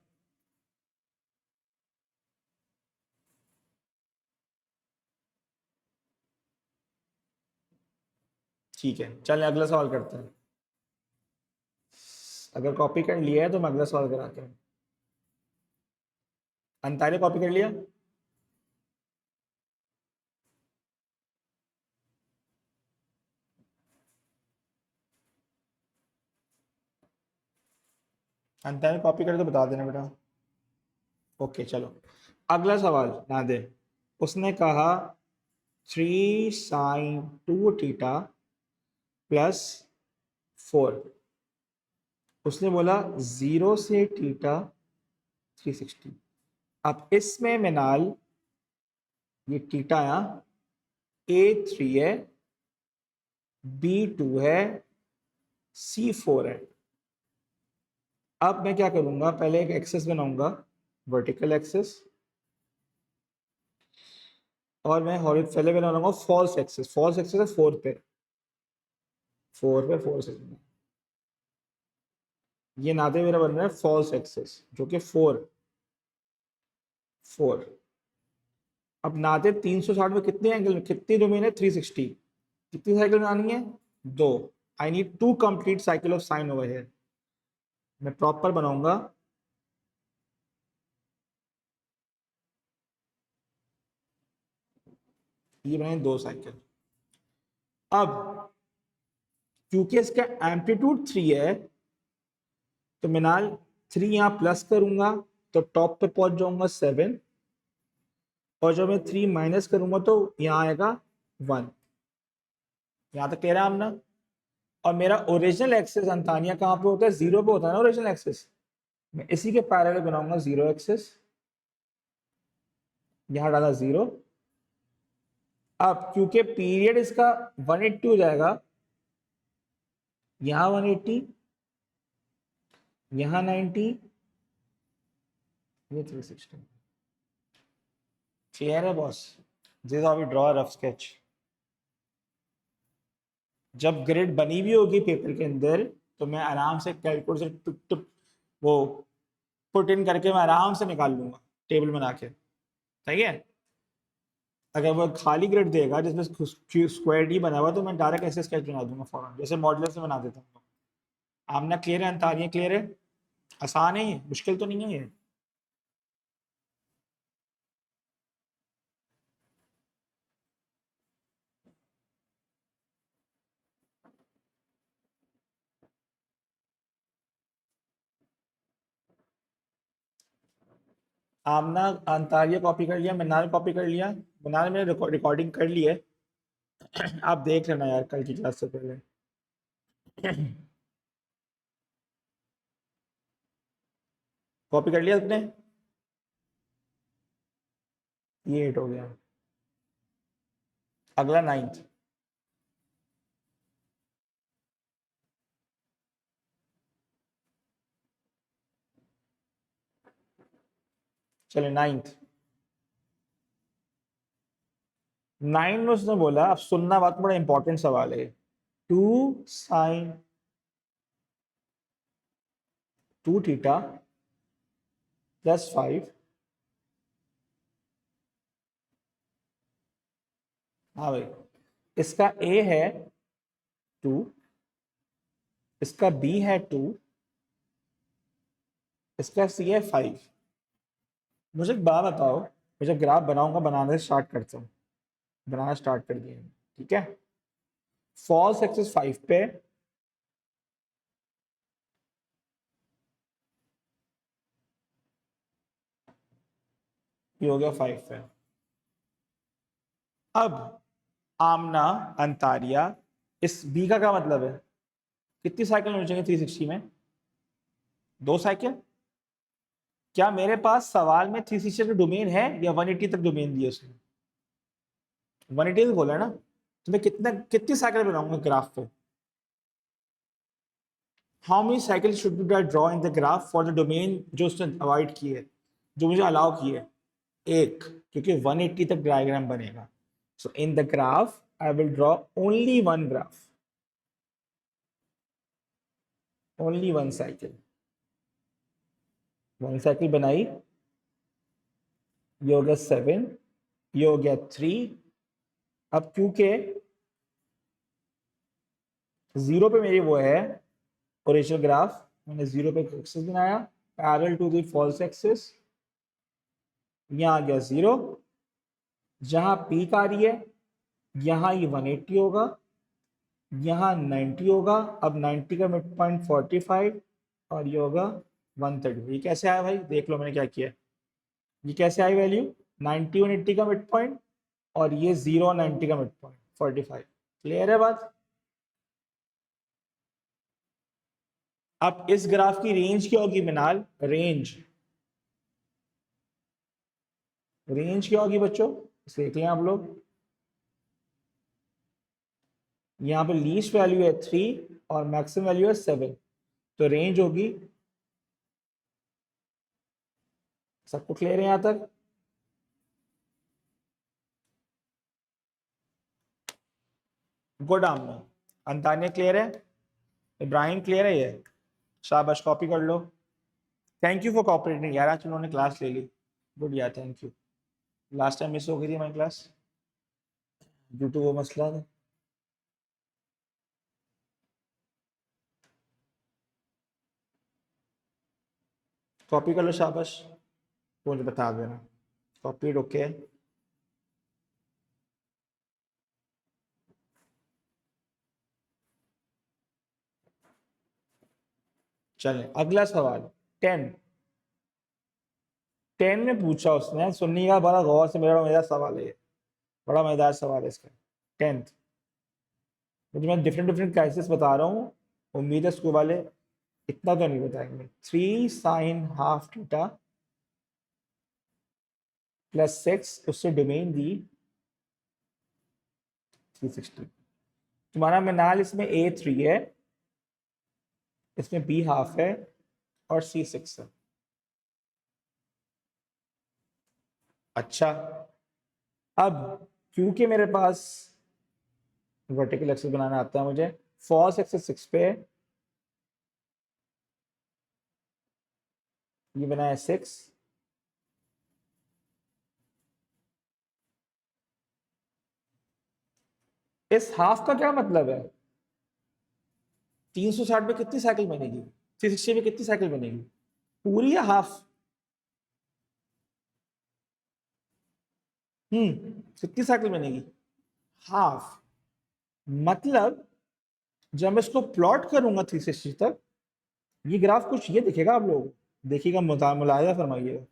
ठीक है, चल अगला सवाल करते हैं। अगर कॉपी कर लिया है तो मैं अगला सवाल कराते हैं। अंतारे कॉपी कर लिया? अंतारे कॉपी कर तो बता देना बेटा। ओके चलो, अगला सवाल ना दे। उसने कहा 3 sin 2 थीटा प्लस 4। उसने बोला 0 से थीटा 360। अब इसमें मिनाल, ये थीटा यहाँ A3 है, B2 है, C4 है। अब मैं क्या करूंगा, पहले एक एक्सेस बनाऊंगा, वर्टिकल एक्सेस, और मैं पहले बनाऊंगा फॉल्स एक्सेस। फॉल्स एक्सेस है 4 पे, 4 पे फॉल्स एक्सेस। ये नाते मेरा बन रहा है फॉल्स एक्सेस, जो कि 4 4। अब नाते 360 में कितने एंगल में, कितनी डोमेन है? 360। कितनी साइकिल बनानी है? दो। I need to complete cycle of sine over here. मैं प्रॉपर बनाऊंगा। ये बनाए दो साइकिल। अब क्योंकि इसका एम्पलीट्यूड 3 है, तो मिनाल 3 यहां प्लस करूंगा तो टॉप पे पहुंच जाऊंगा 7, और जब मैं 3 माइनस करूंगा तो यहां आएगा 1। यहां तक कह रहा है हमने। और मेरा ओरिजिनल एक्सेस अंतानिया कहां पे होता है? 0 पे होता है ना ओरिजिनल एक्सेस। मैं इसी के पैरेलल बनाऊंगा 0 एक्सेस। यहां डाला 0। अब क्योंकि पीरियड इसका 180 हो जाएगा, यहां 180, यहां 90, ये 360। क्लियर है boss? This how we draw rough sketch. जब ग्रिड बनी हुई होगी पेपर के अंदर, तो मैं आराम से कैलकुलेटर से टुक टुक वो पुट इन करके मैं आराम से निकाल लूंगा टेबल बना के। सही है? अगर वो खाली ग्रिड देगा जिसमें स्क्वायर डी बना हुआ, तो मैं डायरेक्ट ऐसे स्केच बना दूंगा फौरन, जैसे मॉडलर से बना देता हूँ। आमना क्लियर है? अंतारियां क्लियर है? आसान है ये, मुश्किल तो नहीं है ये। आमना अंतारिया कॉपी कर लिया, मिनाल कॉपी कर लिया। मिनाल मैंने रिकॉर्डिंग कर ली है। आप देख लेना यार कल की क्लास से पहले। कॉपी कर लिया आपने? ये 8 हो गया। अगला 9th। चले 9th। 9 में उसने बोला, अब सुनना बात, बड़ा इंपॉर्टेंट सवाल है। 2 sin 2 थीटा प्लस 5। हाँ भाई, इसका ए है 2, इसका बी है 2, इसका सी है 5। मुझे एक बात बताओ, मैं जब ग्राफ बनाऊंगा, बनाने से स्टार्ट करता हूँ। बनाना स्टार्ट कर दिया, ठीक है। फॉल्स एक्सिस 5 पे, ये हो गया 5 पे। अब आमना अंतारिया इस बी का क्या मतलब है, कितनी साइकिल होनी चाहिए 360 में, 2 साइकिल। क्या मेरे पास सवाल में 360 का डोमेन है या 180 तक डोमेन दिया उसने, 180 तक बोला है ना, तो मैं कितनी साइकिल बनाऊंगा ग्राफ पे, how many cycle should be I draw in the graph for the domain जो उसने अवॉइड की है, जो मुझे अलाउ की है, एक, क्योंकि 180 तक डायग्राम बनेगा। So in the graph I will draw only one graph, only one cycle, one cycle बनाई, ये हो गया 7, ये हो गया 3। अब क्योंकि जीरो पे मेरी वो है ओरिजिनल ग्राफ, मैंने जीरो पे एक्सिस बनाया parallel to the false axis, यहाँ आ गया 0, जहां पीक आ रही है यहाँ ये 180 होगा, यहाँ 90 होगा। अब 90 का मिड पॉइंट 45 और ये होगा 130। ये कैसे आया भाई, देख लो मैंने क्या किया, ये कैसे आई वैल्यू, 90 180 का मिड पॉइंट और ये 0 90 का मिड पॉइंट 45। क्लियर है बात। अब इस ग्राफ की रेंज क्या होगी मिनाल, रेंज क्या होगी बच्चों, देख लें आप लोग, यहाँ पे लीस्ट वैल्यू है 3 और मैक्सिमम वैल्यू है 7, तो रेंज होगी, सबको क्लियर है यहां तक। गुड आमना, अंतानिया क्लियर है, इब्राहिम क्लियर है, ये शाबाश कॉपी कर लो। थैंक यू फॉर कॉपरेटिंग यार, आज उन्होंने क्लास ले ली, गुड यार, thank you. Last time miss हो गई थी हमारी क्लास ड्यू टू वो मसला था। कॉपी कर लो शाबाश, तो मुझे बता देना, कॉपी ओके। चलें अगला सवाल 10, 10 में पूछा उसने, सुनने का बड़ा गौर से, मेरा मजेदार सवाल है ये, बड़ा मजेदार सवाल है इसका। 10th, मुझे मैं डिफरेंट डिफरेंट क्राइसिस बता रहा हूँ, उम्मीद है स्कूल वाले इतना तो नहीं बताएंगे। 3 sin हाफ थीटा प्लस 6, उससे डोमेन दी 360। तुम्हारा मिनाल इसमें A3 है, इसमें B हाफ है और C 6 है। अच्छा, अब क्योंकि मेरे पास वर्टिकल एक्सिस बनाना आता है मुझे, फॉल्स एक्सिस 6 पे ये बनाया 6, इस हाफ का क्या मतलब है, 360 पे कितनी साइकिल बनेगी, 360 पे कितनी साइकिल बनेगी, पूरी या हाफ, कितनी साइकिल बनेगी, हाफ। मतलब जब मैं इसको प्लॉट करूंगा 360 तक, ये ग्राफ कुछ ये दिखेगा आप लोग, देखिएगा, मुलायजा फरमाइएगा,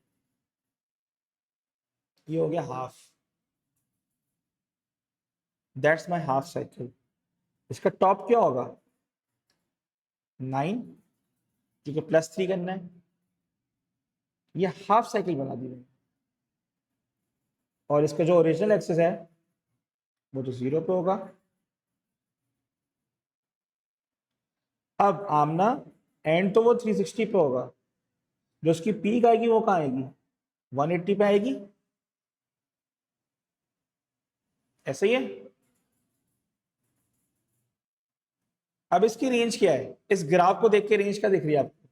ये हो गया half, that's my half cycle. इसका टॉप क्या होगा 9, क्योंकि +3 करना है, ये हाफ साइकिल बना दी मैंने। और इसका जो ओरिजिनल एक्सिस है वो तो 0 पे होगा। अब आमना एंड तो वो 360 पे होगा, जो उसकी पीक आएगी वो कहाँ आएगी, 180 पे आएगी, ऐसा ही है। अब इसकी रेंज क्या है, इस ग्राफ को देख के रेंज क्या दिख रही है आपको,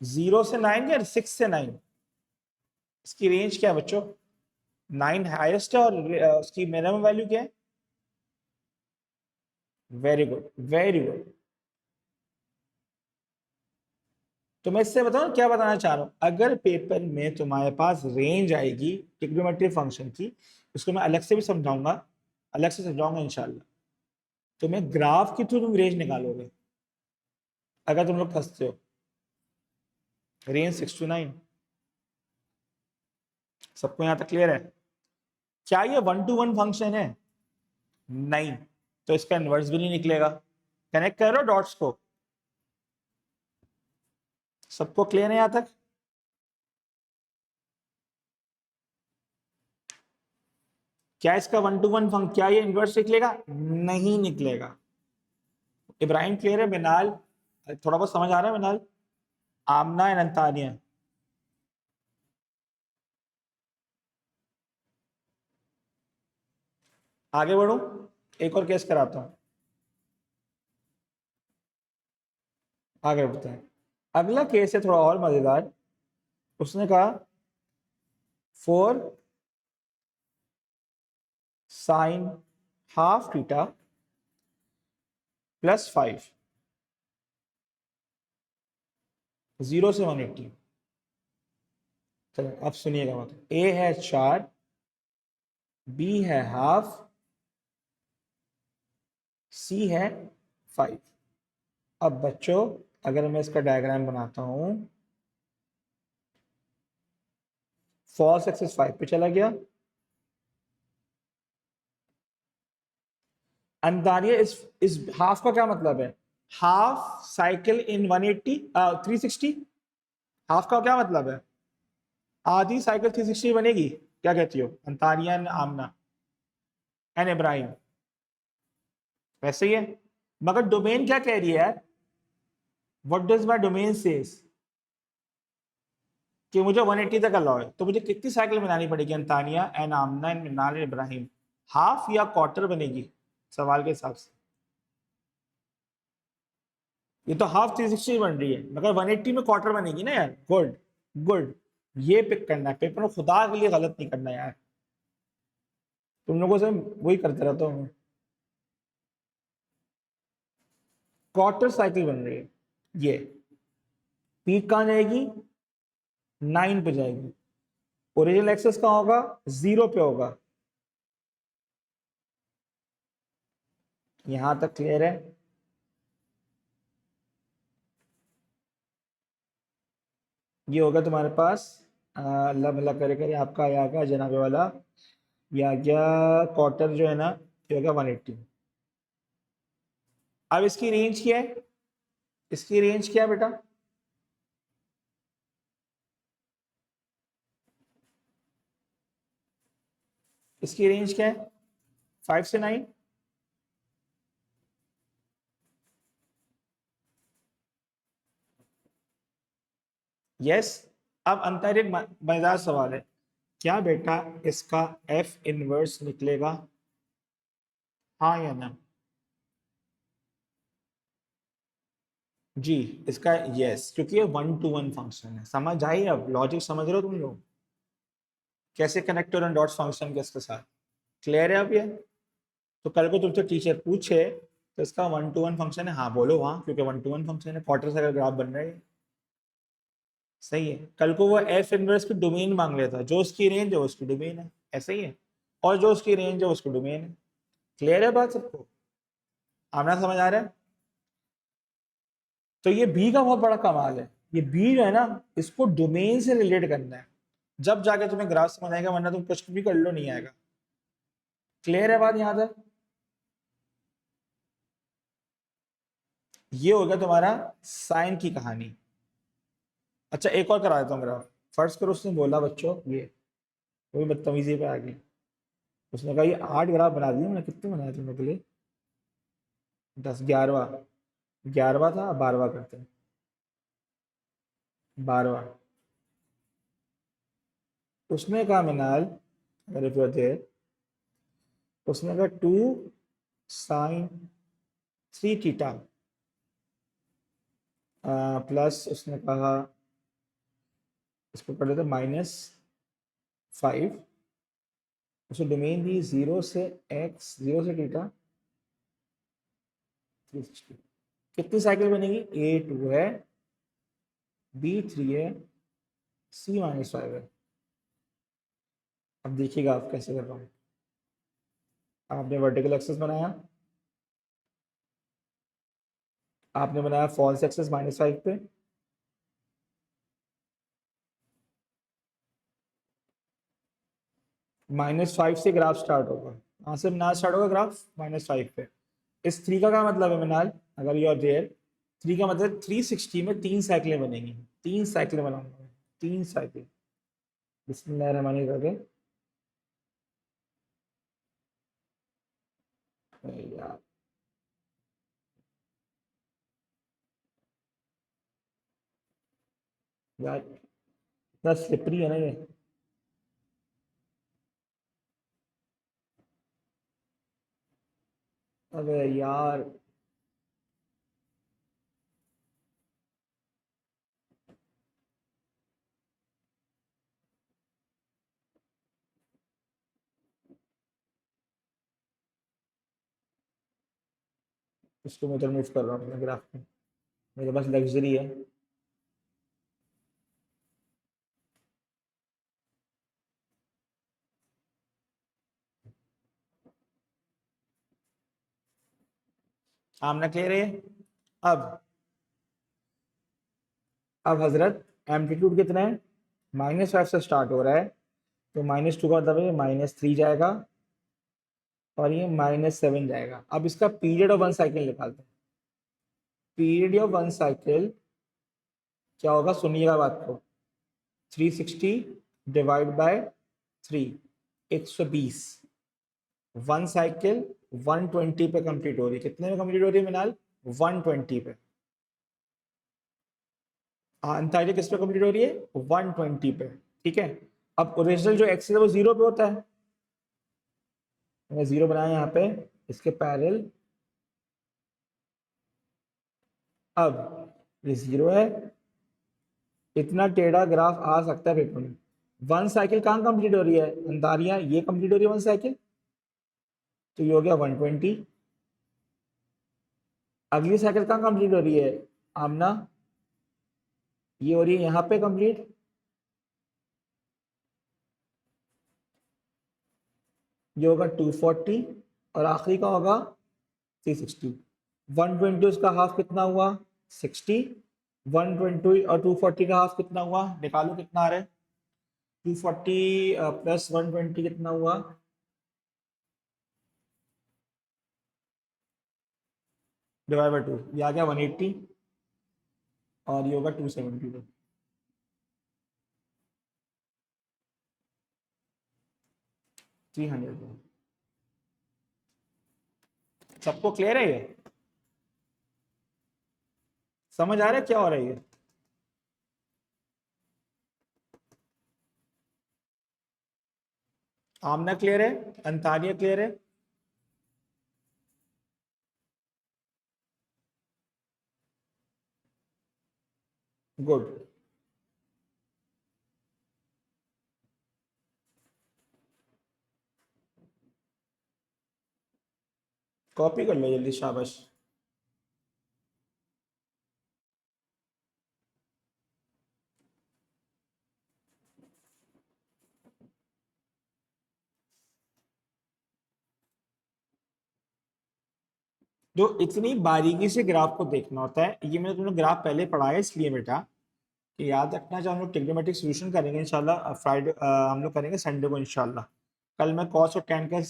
0 से 9 या 6 से 9, इसकी रेंज क्या है बच्चों, 9 हाईएस्ट है और उसकी मिनिमम वैल्यू क्या है, वेरी गुड वेरी गुड। तो मैं इससे बताऊं क्या बताना चाह रहा हूं, अगर पेपर में तुम्हारे पास रेंज आएगी ट्रिग्नोमेट्री फंक्शन की, उसको मैं अलग से भी समझाऊंगा, अलग से समझाऊंगा इंशाल्लाह, तो मैं ग्राफ के थ्रू तुम रेंज निकालोगे अगर तुम लोग फंसते हो। रेंज 6 to 9, सबको यहां तक क्लियर है। क्या ये 1 to 1 फंक्शन है, नहीं, तो इसका इन्वर्स भी नहीं निकलेगा। कनेक्ट करो डॉट्स को। सबको क्लियर है यहां तक? क्या इसका 1 to 1 फंक्शन, क्या ये इन्वर्स निकलेगा? नहीं निकलेगा। इब्राहिम क्लियर है? बिनाल थोड़ा बहुत समझ आ रहा है? बिनाल, आमना एंड अंतानिया, आगे बढ़ो, एक और केस कराता हूं, आगे बढ़ते हैं। अगला केस है थोड़ा और मजेदार। उसने कहा 4 sin ½ +5, 0 से 180। चलो अब सुनिएगा, मतलब ए है 4, बी है ½ सी है 5। अब बच्चों अगर मैं इसका डायग्राम बनाता हूं, फॉल्स एक्सिस 5 पे चला गया। अंतारिया इस हाफ का क्या मतलब है? Half cycle in 180 360। हाफ का क्या मतलब है? आधी साइकिल 360 बनेगी। क्या कहती हो अंतारिया एंड आमना एंड इब्राहिम? वैसे ही है, मगर डोमेन क्या कह रही है यार? What does my domain says? कि मुझे 180 तक अलाउ है, तो मुझे कितनी साइकिल बनानी पड़ेगी अंतानिया and Amna and Minal and Ibrahim? Half या क्वार्टर बनेगी सवाल के हिसाब से? ये तो ½ 360 बन रही है, मगर 180 में क्वार्टर बनेगी ना यार। गुड गुड, ये पिक करना है पेपर में, खुदा के लिए गलत नहीं करना यार, तुम लोगों से वही करते रहता हूँ। क्वार्टर साइकिल बन रही है ये। पीक कहाँ जाएगी? 9 पे जाएगी। ओरिजिनल एक्सेस कहाँ होगा? 0 पे होगा। यहां तक क्लियर है? ये होगा तुम्हारे पास अल्लाह भला करे करे आपका आ गया जनाबे वाला, ये आ गया क्वार्टर जो है ना, ये होगा 180। अब इसकी रेंज क्या है? इसकी रेंज क्या है बेटा? इसकी रेंज क्या है? 5 से 9। यस। अब अंतर एक मजेदार सवाल है, क्या बेटा इसका एफ इनवर्स निकलेगा? हाँ या ना? जी, इसका यस, क्योंकि ये 1 to 1 फंक्शन है। समझ आई? अब लॉजिक समझ रहे हो तुम लोग कैसे कनेक्टर एंड डॉट्स फंक्शन के इसके साथ? क्लियर है अब ये? तो कल को तुमसे टीचर पूछे तो इसका 1 to 1 फंक्शन है, हाँ बोलो हाँ, क्योंकि 1 to 1 फंक्शन है, क्वार्टर सर्कल ग्राफ बन रहा है। सही है। कल को वो एफ इनवर्स की डोमेन मांग लेता, जो उसकी रेंज है उसकी डोमेन है, ऐसा ही है। और जो उसकी रेंज है उसकी डोमेन है। क्लियर है बात सबको? आमना समझ आ रहा है? तो ये बी का बहुत बड़ा कमाल है। ये बी जो है ना, इसको डोमेन से रिलेट करना है, जब जाके तुम्हें ग्राफ समझ आएगा, वरना तुम कुछ भी कर लो नहीं आएगा। क्लियर है बात यहां तक? ये हो गया तुम्हारा साइन की कहानी। अच्छा एक और करा देता हूँ ग्राफ। फर्ज करो उसने बोला बच्चों ये, वो भी बदतमीजी पे आ गई। उसने कहा ये 8 ग्राफ बना दिए, मैंने कितने बनाए तुम लोग के लिए? 10, 11। 11वां था, 12वां करते हैं। 12वां। उसने कहा मिनाल, अगर इफ यू आर देयर, उसने कहा 2 sin 3 थीटा प्लस उसने कहा, इसको पढ़ लेते -5। उसने डोमेन दी 0 से x, 0 से थीटा 360। कितनी साइकिल बनेगी? A2 है, B3 है, C-5 है। अब देखिएगा आप कैसे कर रहा हूँ। आपने वर्टिकल एक्सेस बनाया, आपने बनाया फॉल्स एक्सेस -5 पे, -5 से ग्राफ स्टार्ट होगा। कहाँ से मिनाल स्टार्ट होगा ग्राफ, -5 पे। इस 3 का क्या मतलब है मिनाल, अगर यू आर देयर, 3 का मतलब 360 में 3 साइकिलें बनेंगी, 3 साइकिलें बनाऊंगा मैं, 3 साइकिल। बिस्मिल्लाहिर्रहमानिर्रहीम। यार यार इतना स्लिपरी है ना ये। अबे यार, इसको मैं उधर मूव कर रहा हूँ अपने ग्राफ में, मेरे पास लग्जरी है। आमना क्लियर है। अब अब हजरत एम्पलीट्यूड कितना है, -5 से स्टार्ट हो रहा है, तो -2 का मतलब है -3 जाएगा और ये -7 जाएगा। अब इसका पीरियड ऑफ वन साइकिल निकालते हैं। पीरियड ऑफ वन साइकिल क्या होगा, सुनिएगा बात को। 360 डिवाइड बाय 3, 120। वन साइकिल 120 पे कंप्लीट हो रही है, कितने में कंप्लीट हो रही है मिनाल, 120 पे। अंताक्षरी किस पे कंप्लीट हो रही है, 120 पे। ठीक है, अब ओरिजिनल जो एक्सिस है वो 0 पे होता है, मैंने 0 बनाया यहाँ पे, इसके पैरेलल। अब ये 0 है, इतना टेढ़ा ग्राफ आ सकता है पेपर में। वन साइकिल कहाँ कंप्लीट हो रही है अंतारिया, ये कंप्लीट हो रही है वन साइकिल, तो ये हो गया 120। अगली साइकिल कहाँ कंप्लीट हो रही है आमना, ये हो रही है यहाँ पे कंप्लीट, ये होगा 240, और आखिरी का होगा 360। 120 उसका हाफ कितना हुआ, 60। 120 और 240 का हाफ कितना हुआ, निकालो कितना आ रहा है। 240 प्लस 120 कितना हुआ, डिवाइड बाई 2, ये आ गया 180, और ये होगा 270। 300। सबको क्लियर है ये, समझ आ रहा है क्या हो रहा है ये। आमना क्लियर है, अंतारिया क्लियर है। गुड। कॉपी कर लो जल्दी, शाबाश। तो इतनी बारीकी से ग्राफ को देखना होता है, ये मैंने तुमने ग्राफ पहले पढ़ा है इसलिए बेटा कि याद रखना। जब हम लोग ट्रिग्नोमेट्रिक सॉल्यूशन करेंगे इंशाल्लाह फ्राइडे, हम लोग करेंगे संडे को इंशाल्लाह। कल मैं कॉस और टैन का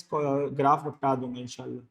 ग्राफ निपटा दूंगा इंशाल्लाह।